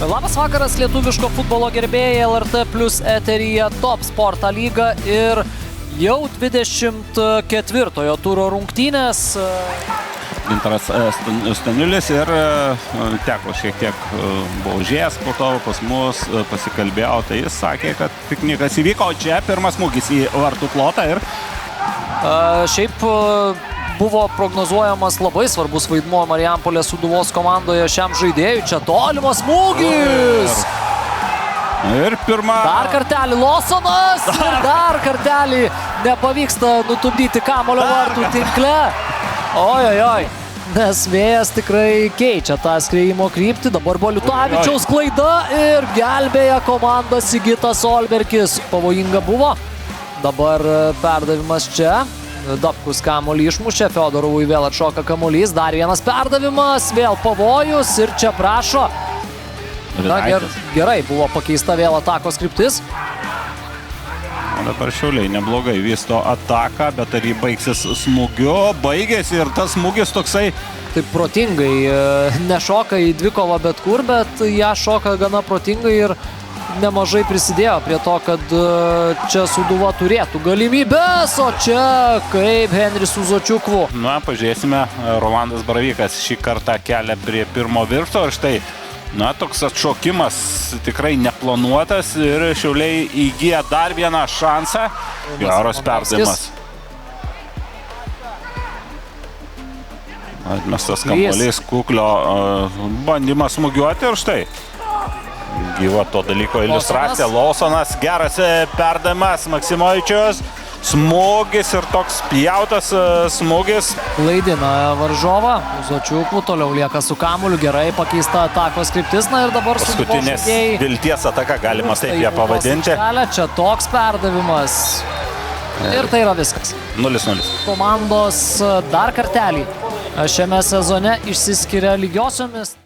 Labas vakaras, lietuviško futbolo gerbėjai, LRT Plus eteryje Top Sporto lyga ir jau 24-ojo turo rungtynės. Gintaras Staniulis ir teko šiek tiek buvo užėjęs po to pas mus, pasikalbėjau, tai jis sakė, kad piknikas įvyko, o čia pirmas smūgis į vartų plotą ir... Šiaip buvo prognozuojamas labai svarbus vaidmuo Marijampolės Sūduvos komandoje šiam žaidėjui. Čia tolimas smūgis! Ir pirma... Dar kartelį Lawsonas ir dar kartelį nepavyksta nutupdyti kamuolio vartų tinkle. Ojojoj, nes vėjas tikrai keičia tą skriejimo kryptį. Dabar buvo Liutavičiaus klaida ir gelbėja komandą Sigitas Olberkis. Pavojinga buvo. Dabar perdavimas čia. Dabkus kamuolį išmušė, Fiodorovui vėl atšoka kamuolys. Dar vienas perdavimas, vėl pavojus ir čia prašo. Na, gerai, buvo pakeista vėl atakos kryptis. O dabar Šiauliai neblogai vysto ataką, bet ar jį baigsis smūgiu? Baigėsi ir tas smūgis toksai... Taip protingai, nešoka į dvikovą bet kur, bet ją šoka gana protingai ir nemažai prisidėjo prie to, kad čia Sūduva turėtų galimybės, o čia kaip Henris Uzočiukvu. Na, pažiūrėsime, Rolandas Baravykas šį kartą kelia prie pirmo viršto ir štai, na, toks atšokimas tikrai neplanuotas ir Šiauliai įgyja dar vieną šansą. Geras perdavimas. Atmestas kamuolys, Kuklio bandymas smūgiuoti ir štai. Gyva to dalyko iliustracija. Lawsonas, geras perdavimas, Maksimovičius, smūgis ir toks pjautas smūgis. Klaidina varžovą, Uzočiukvu toliau lieka su kamuoliu, gerai pakeista atakos kryptis, na ir dabar paskutinės vilties ataka, galima taip ją pavadinti. Čia toks perdavimas ir tai yra viskas. 0-0. Komandos dar kartelį šiame sezone išsiskiria lygiosiomis.